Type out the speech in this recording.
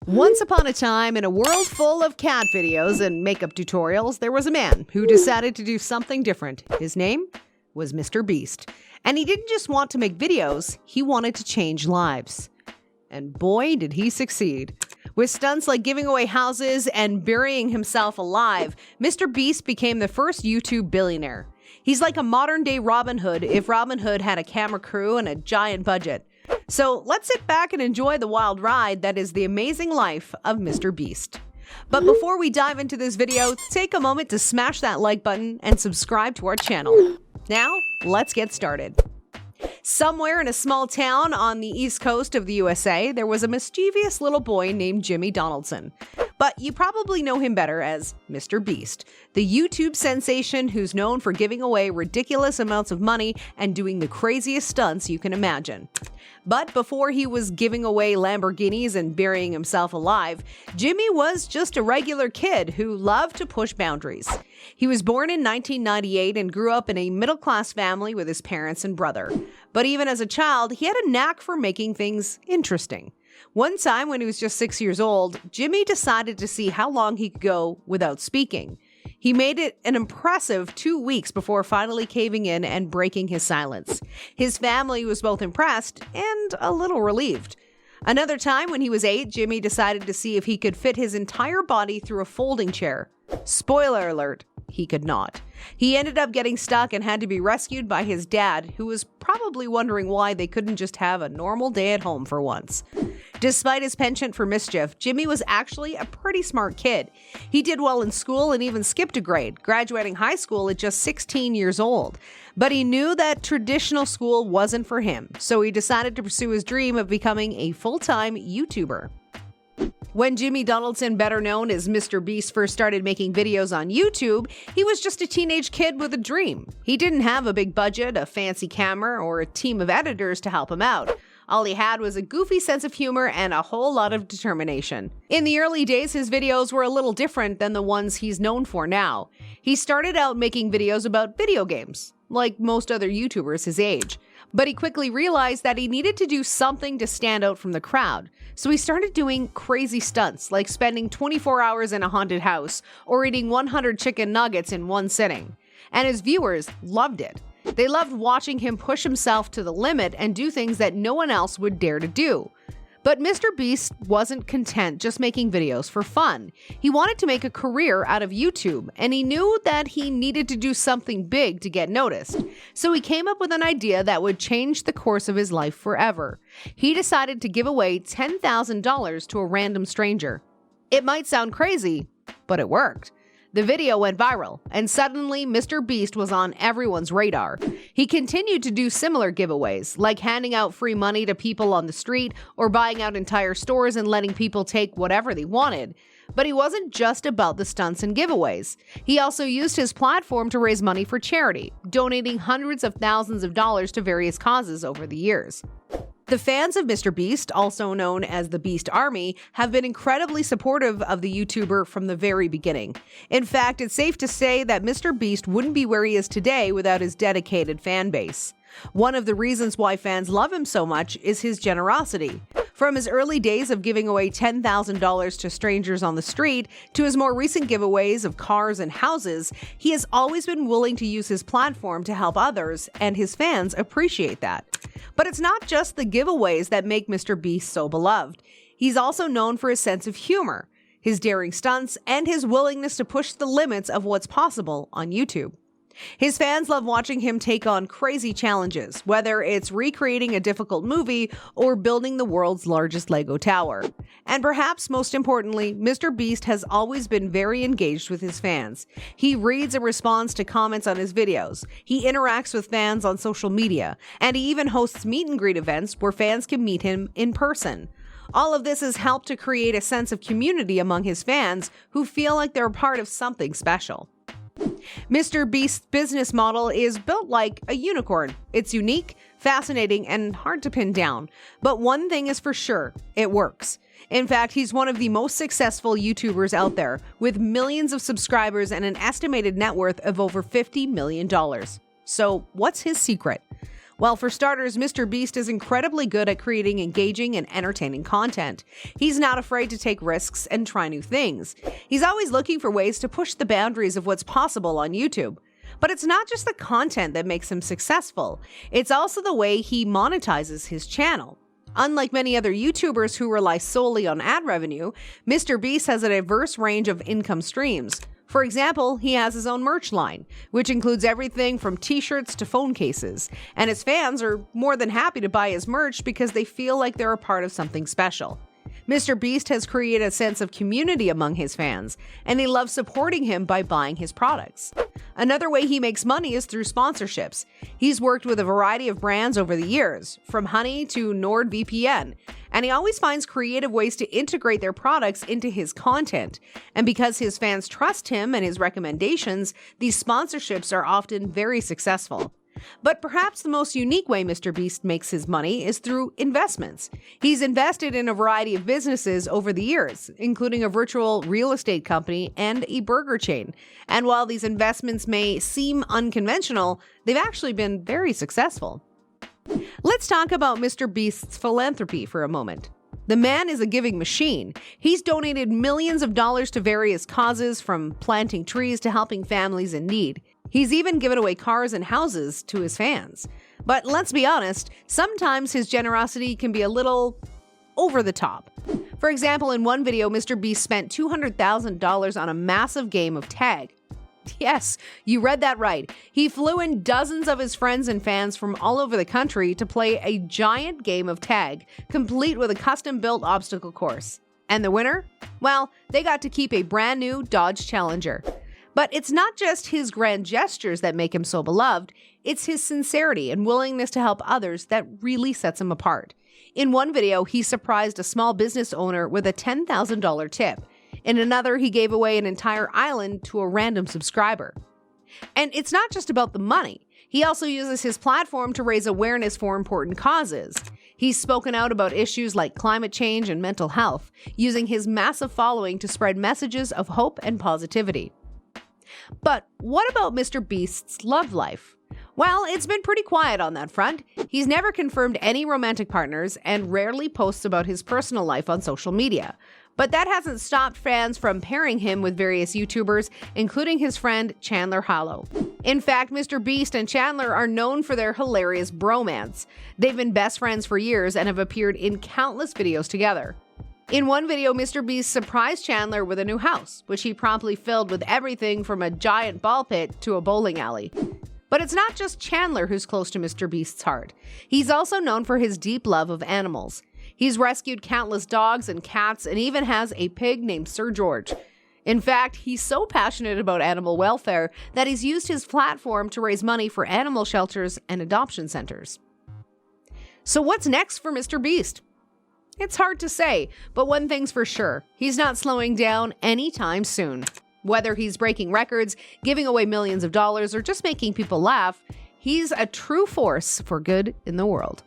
Once upon a time, in a world full of cat videos and makeup tutorials, there was a man who decided to do something different. His name was Mr. Beast. And he didn't just want to make videos, he wanted to change lives. And boy, did he succeed. With stunts like giving away houses and burying himself alive, Mr. Beast became the first YouTube billionaire. He's like a modern-day Robin Hood if Robin Hood had a camera crew and a giant budget. So let's sit back and enjoy the wild ride that is the amazing life of Mr. Beast. But before we dive into this video, take a moment to smash that like button and subscribe to our channel. Now, let's get started. Somewhere in a small town on the east coast of the USA, there was a mischievous little boy named Jimmy Donaldson. But you probably know him better as Mr. Beast, the YouTube sensation who's known for giving away ridiculous amounts of money and doing the craziest stunts you can imagine. But before he was giving away Lamborghinis and burying himself alive, Jimmy was just a regular kid who loved to push boundaries. He was born in 1998 and grew up in a middle-class family with his parents and brother. But even as a child, he had a knack for making things interesting. One time when he was just 6 years old, Jimmy decided to see how long he could go without speaking. He made it an impressive 2 weeks before finally caving in and breaking his silence. His family was both impressed and a little relieved. Another time when he was 8, Jimmy decided to see if he could fit his entire body through a folding chair. Spoiler alert, he could not. He ended up getting stuck and had to be rescued by his dad, who was probably wondering why they couldn't just have a normal day at home for once. Despite his penchant for mischief, Jimmy was actually a pretty smart kid. He did well in school and even skipped a grade, graduating high school at just 16 years old. But he knew that traditional school wasn't for him, so he decided to pursue his dream of becoming a full-time YouTuber. When Jimmy Donaldson, better known as Mr. Beast, first started making videos on YouTube, he was just a teenage kid with a dream. He didn't have a big budget, a fancy camera, or a team of editors to help him out. All he had was a goofy sense of humor and a whole lot of determination. In the early days, his videos were a little different than the ones he's known for now. He started out making videos about video games, like most other YouTubers his age. But he quickly realized that he needed to do something to stand out from the crowd. So he started doing crazy stunts, like spending 24 hours in a haunted house or eating 100 chicken nuggets in one sitting. And his viewers loved it. They loved watching him push himself to the limit and do things that no one else would dare to do. But Mr. Beast wasn't content just making videos for fun. He wanted to make a career out of YouTube, and he knew that he needed to do something big to get noticed. So he came up with an idea that would change the course of his life forever. He decided to give away $10,000 to a random stranger. It might sound crazy, but it worked. The video went viral, and suddenly Mr. Beast was on everyone's radar. He continued to do similar giveaways, like handing out free money to people on the street or buying out entire stores and letting people take whatever they wanted. But he wasn't just about the stunts and giveaways. He also used his platform to raise money for charity, donating hundreds of thousands of dollars to various causes over the years. The fans of Mr. Beast, also known as the Beast Army, have been incredibly supportive of the YouTuber from the very beginning. In fact, it's safe to say that Mr. Beast wouldn't be where he is today without his dedicated fan base. One of the reasons why fans love him so much is his generosity. From his early days of giving away $10,000 to strangers on the street to his more recent giveaways of cars and houses, he has always been willing to use his platform to help others, and his fans appreciate that. But it's not just the giveaways that make Mr. Beast so beloved. He's also known for his sense of humor, his daring stunts, and his willingness to push the limits of what's possible on YouTube. His fans love watching him take on crazy challenges, whether it's recreating a difficult movie or building the world's largest Lego tower. And perhaps most importantly, Mr. Beast has always been very engaged with his fans. He reads and responds to comments on his videos. He interacts with fans on social media, and he even hosts meet and greet events where fans can meet him in person. All of this has helped to create a sense of community among his fans who feel like they're a part of something special. Mr. Beast's business model is built like a unicorn. It's unique, fascinating, and hard to pin down. But one thing is for sure, it works. In fact, he's one of the most successful YouTubers out there, with millions of subscribers and an estimated net worth of over $50 million. So what's his secret? Well, for starters, Mr. Beast is incredibly good at creating engaging and entertaining content. He's not afraid to take risks and try new things. He's always looking for ways to push the boundaries of what's possible on YouTube. But it's not just the content that makes him successful. It's also the way he monetizes his channel. Unlike many other YouTubers who rely solely on ad revenue, Mr. Beast has a diverse range of income streams. For example, he has his own merch line, which includes everything from t-shirts to phone cases, and his fans are more than happy to buy his merch because they feel like they're a part of something special. Mr. Beast has created a sense of community among his fans, and they love supporting him by buying his products. Another way he makes money is through sponsorships. He's worked with a variety of brands over the years, from Honey to NordVPN, and he always finds creative ways to integrate their products into his content. And because his fans trust him and his recommendations, these sponsorships are often very successful. But perhaps the most unique way Mr. Beast makes his money is through investments. He's invested in a variety of businesses over the years, including a virtual real estate company and a burger chain. And while these investments may seem unconventional, they've actually been very successful. Let's talk about Mr. Beast's philanthropy for a moment. The man is a giving machine. He's donated millions of dollars to various causes, from planting trees to helping families in need. He's even given away cars and houses to his fans. But let's be honest, sometimes his generosity can be a little over the top. For example, in one video, Mr. Beast spent $200,000 on a massive game of tag. Yes, you read that right. He flew in dozens of his friends and fans from all over the country to play a giant game of tag, complete with a custom-built obstacle course. And the winner? Well, they got to keep a brand new Dodge Challenger. But it's not just his grand gestures that make him so beloved, it's his sincerity and willingness to help others that really sets him apart. In one video, he surprised a small business owner with a $10,000 tip. In another, he gave away an entire island to a random subscriber. And it's not just about the money. He also uses his platform to raise awareness for important causes. He's spoken out about issues like climate change and mental health, using his massive following to spread messages of hope and positivity. But what about Mr. Beast's love life? Well, it's been pretty quiet on that front. He's never confirmed any romantic partners and rarely posts about his personal life on social media. But that hasn't stopped fans from pairing him with various YouTubers, including his friend Chandler Hollow. In fact, Mr. Beast and Chandler are known for their hilarious bromance. They've been best friends for years and have appeared in countless videos together. In one video, Mr. Beast surprised Chandler with a new house, which he promptly filled with everything from a giant ball pit to a bowling alley. But it's not just Chandler who's close to Mr. Beast's heart. He's also known for his deep love of animals. He's rescued countless dogs and cats and even has a pig named Sir George. In fact, he's so passionate about animal welfare that he's used his platform to raise money for animal shelters and adoption centers. So what's next for Mr. Beast? It's hard to say, but one thing's for sure, he's not slowing down anytime soon. Whether he's breaking records, giving away millions of dollars, or just making people laugh, he's a true force for good in the world.